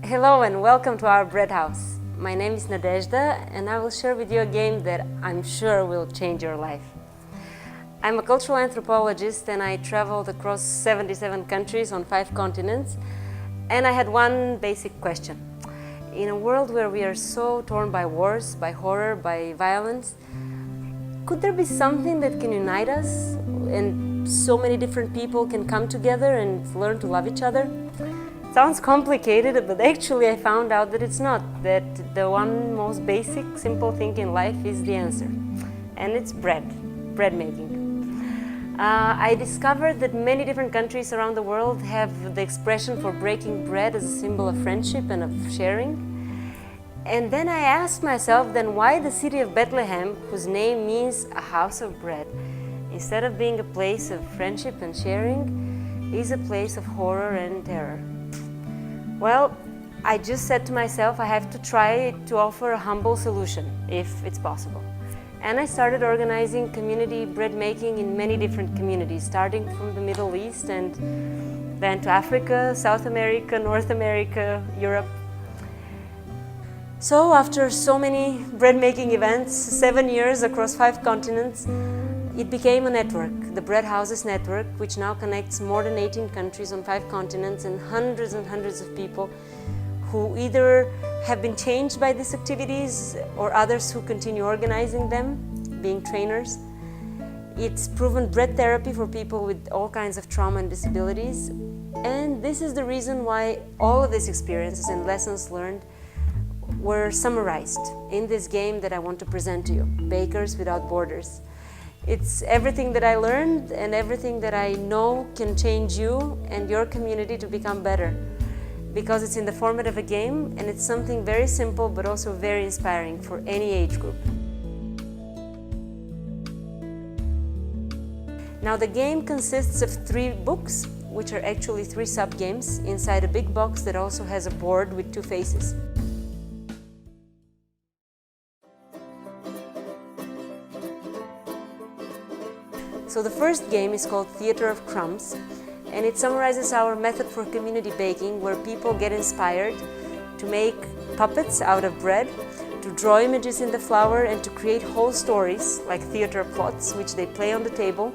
Hello and welcome to our bread house. My name is Nadezhda and I will share with you a game that I'm sure will change your life. I'm a cultural anthropologist and I traveled across 77 countries on 5 continents, and I had one basic question. In a world where we are so torn by wars, by horror, by violence, could there be something that can unite us and so many different people can come together and learn to love each other? Sounds complicated, but actually I found out that it's not, that the one most basic, simple thing in life is the answer. And it's bread making. I discovered that many different countries around the world have the expression for breaking bread as a symbol of friendship and of sharing. And then I asked myself then why the city of Bethlehem, whose name means a house of bread, instead of being a place of friendship and sharing, is a place of horror and terror. Well, I just said to myself I have to try to offer a humble solution, if it's possible. And I started organizing community bread making in many different communities, starting from the Middle East and then to Africa, South America, North America, Europe. So after so many bread making events, 7 years across 5 continents, it became a network, the Bread Houses Network, which now connects more than 18 countries on 5 continents and hundreds of people who either have been changed by these activities or others who continue organizing them, being trainers. It's proven bread therapy for people with all kinds of trauma and disabilities. And this is the reason why all of these experiences and lessons learned were summarized in this game that I want to present to you, Bakers Without Borders. It's everything that I learned and everything that I know can change you and your community to become better. Because it's in the format of a game and it's something very simple but also very inspiring for any age group. Now the game consists of 3 books, which are actually 3 sub-games inside a big box that also has a board with 2 faces. So the first game is called Theater of Crumbs, and it summarizes our method for community baking, where people get inspired to make puppets out of bread, to draw images in the flour, and to create whole stories, like theater plots, which they play on the table.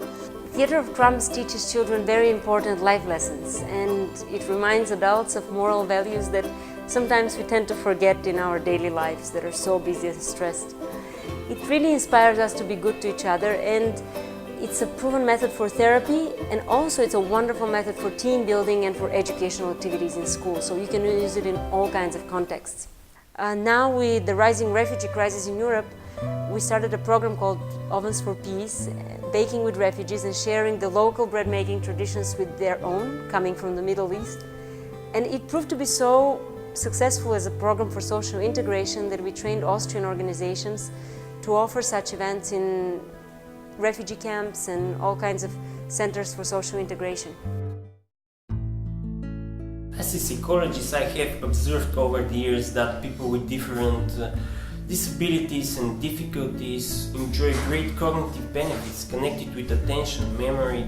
Theater of Crumbs teaches children very important life lessons, and it reminds adults of moral values that sometimes we tend to forget in our daily lives that are so busy and stressed. It really inspires us to be good to each other, and it's a proven method for therapy, and also it's a wonderful method for team building and for educational activities in school, so you can use it in all kinds of contexts. Now with the rising refugee crisis in Europe, we started a program called Ovens for Peace, baking with refugees and sharing the local bread making traditions with their own, coming from the Middle East. And it proved to be so successful as a program for social integration that we trained Austrian organizations to offer such events in refugee camps and all kinds of centers for social integration. As a psychologist, I have observed over the years that people with different disabilities and difficulties enjoy great cognitive benefits connected with attention, memory,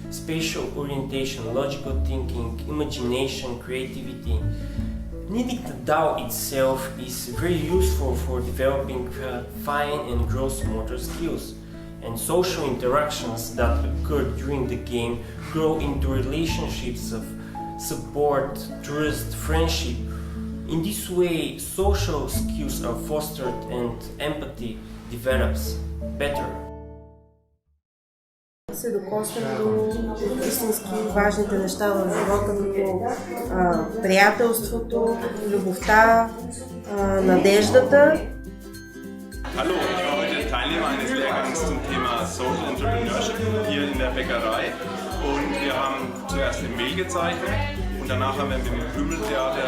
spatial orientation, logical thinking, imagination, creativity. Kneading the dough itself is very useful for developing fine and gross motor skills. And social interactions that occur during the game grow into relationships of support, trust, friendship. In this way, social skills are fostered and empathy develops better. Се докоснем до истински важните неща в живота, като приятелството, любовта, надеждата. Hallo, ich war heute Teilnehmer eines Lehrgangs zum Thema Social Entrepreneurship hier in der Bäckerei, und wir haben zuerst den Mehl gezeichnet und danach haben wir mit dem Krümeltheater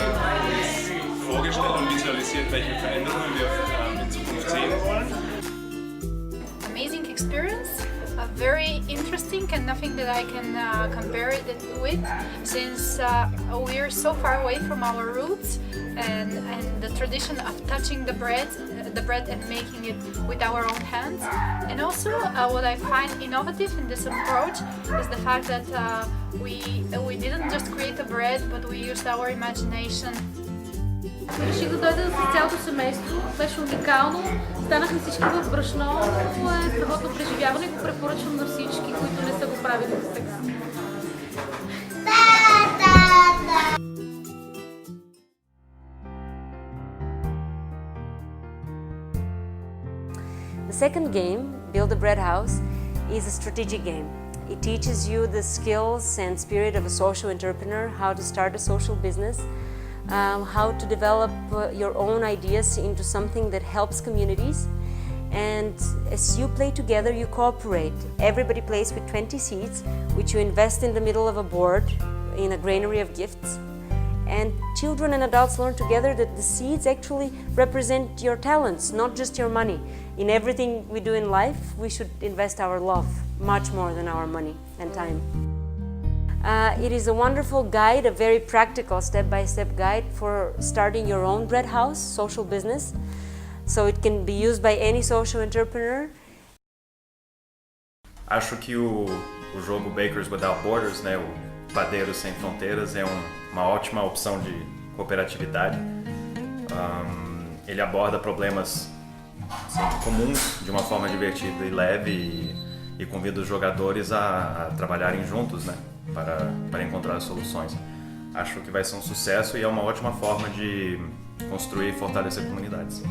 uns vorgestellt und visualisiert, welche Veränderungen wir in Zukunft sehen wollen. Amazing experience, very interesting, and nothing that I can compare it with, since we are so far away from our roots and the tradition of touching the bread and making it with our own hands. And also what I find innovative in this approach is the fact that we didn't just create a bread, but we used our imagination Реших да дойда с цялото семейство, беше уникално, станахме всички в брашно, страхотно преживяване и го препоръчвам на всички, които не са го правили до сега. The second game, Build a Bread House, is a strategic game. It teaches you the skills and spirit of a social entrepreneur, how to start a social business, how to develop your own ideas into something that helps communities. And as you play together, you cooperate. Everybody plays with 20 seeds, which you invest in the middle of a board in a granary of gifts. And children and adults learn together that the seeds actually represent your talents, not just your money. In everything we do in life, we should invest our love much more than our money and time. It is a wonderful guide, a very practical step-by-step guide for starting your own bread house, social business. So it can be used by any social entrepreneur. Acho que o jogo Bakers Without Borders, né, o Padeiros Sem Fronteiras, é uma ótima opção de cooperatividade. Ele aborda problemas assim, comuns de uma forma divertida e leve e convida os jogadores a trabalharem juntos, né, para encontrar soluções. Acho que vai ser um sucesso e é uma ótima forma de construir e fortalecer comunidades.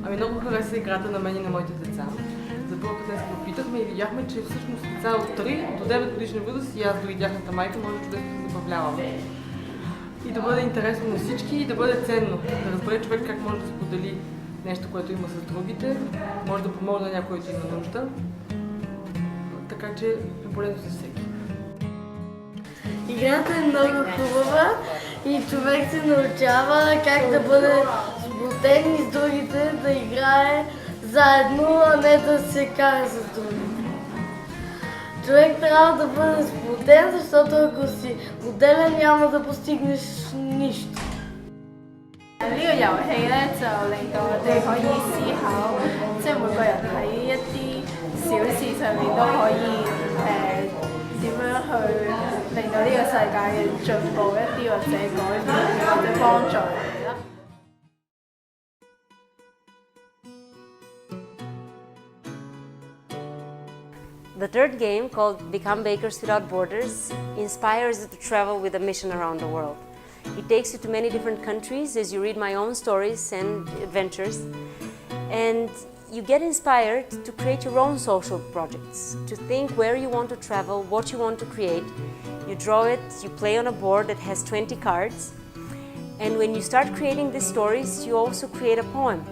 Много хареса играта на мен и на моите деца. За първо път днес го опитахме и видяхме, че всъщност деца от 3 до 9 годишна възраст и аз дори тяхната майка може чудесно да се забавляваме. И да бъде интересно на всички и да бъде ценно. Да разбере човек как може да сподели нещо, което има с другите, може да помогне на някой, който има нужда. Така че е полезно за всеки. Играта е много хубава и човек се научава как да бъде сплотен и с другите, да играе заедно, а не да се кара с другите. Човек трябва да бъде сплотен, защото ако си отделен няма да постигнеш нищо. 呢個遊戲咧就令到我哋可以思考，即係每個人喺一啲小事上面都可以點樣去令到呢個世界進步一啲或者改變或者幫助人哋啦。The third game, called Become Bakers Without Borders, inspires you to travel with a mission around the world. It takes you to many different countries as you read my own stories and adventures, and you get inspired to create your own social projects, to think where you want to travel, what you want to create. You draw it, you play on a board that has 20 cards, and when you start creating these stories, you also create a poem,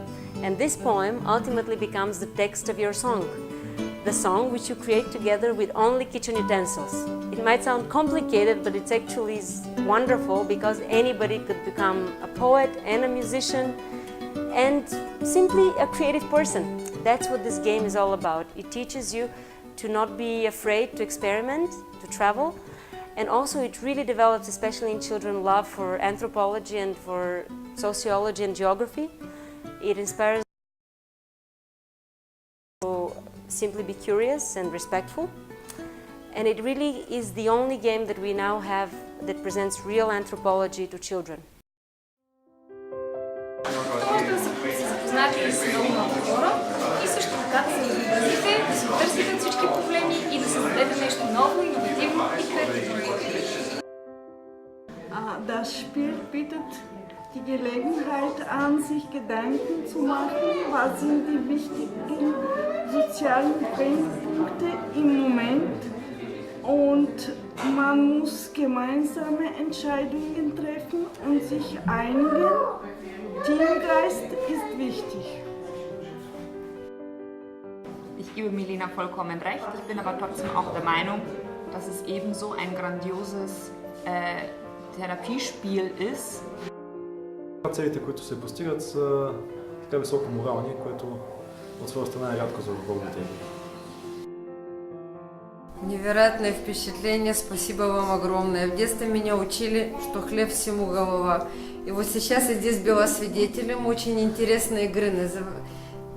and this poem ultimately becomes the text of your song. The song which you create together with only kitchen utensils. It might sound complicated, but it's actually wonderful because anybody could become a poet and a musician and simply a creative person. That's what this game is all about. It teaches you to not be afraid to experiment, to travel, and also it really develops, especially in children, love for anthropology and for sociology and geography. It inspires simply be curious and respectful, and it really is the only game that we now have that presents real anthropology to children. Може да се запознаете с много хора и също така да се изобразите, да се отърсите от всички проблеми и да създадете нещо ново, иновативно и креативно. Das Spiel bietet die Gelegenheit an, sich Gedanken zu machen, was sind die wichtigen sozialen Brennpunkte im Moment, und man muss gemeinsame Entscheidungen treffen und sich einigen. Teamgeist ist wichtig. Ich gebe Milena vollkommen recht, ich bin aber trotzdem auch der Meinung, dass es ebenso ein grandioses Therapiespiel ist. Целите, които се постигат, са така високо морални, което от своя страна е рядко за алкохолните игри. Невероятное впечатление, спасибо вам огромное. В детстве меня учили, что хлеб всему голова. И вот сейчас я здесь была свидетелем очень интересной игры.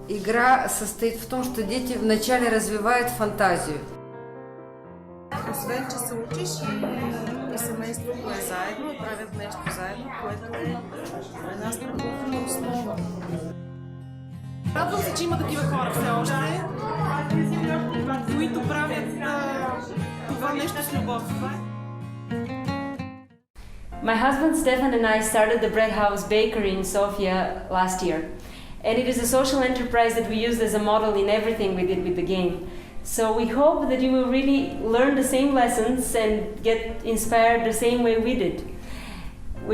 Игра состоит в том, что дети вначале развивают фантазию. Освен, че се учиш и семейството е заедно, правят нещо заедно, което е една страхотна основа. Радвам се, че има такива хора все още, които правят това нещо с любов. My husband Stefan and I started the Bread House Bakery in Sofia last year. And it is a social enterprise that we used as a model in everything we did with the game. So we hope that you will really learn the same lessons and get inspired the same way we did.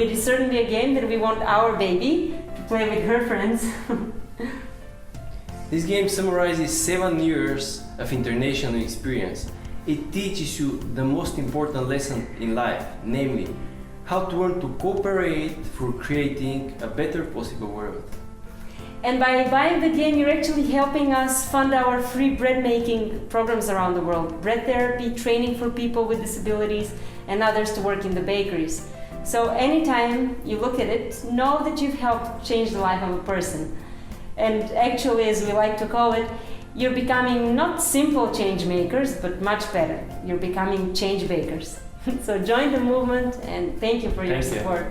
It is certainly a game that we want our baby to play with her friends. This game summarizes 7 years of international experience. It teaches you the most important lesson in life, namely, how to learn to cooperate for creating a better possible world. And by buying the game, you're actually helping us fund our free bread making programs around the world. Bread therapy, training for people with disabilities, and others to work in the bakeries. So anytime you look at it, know that you've helped change the life of a person. And actually, as we like to call it, you're becoming not simple change makers, but much better. You're becoming change bakers. So join the movement, and thank you for your support.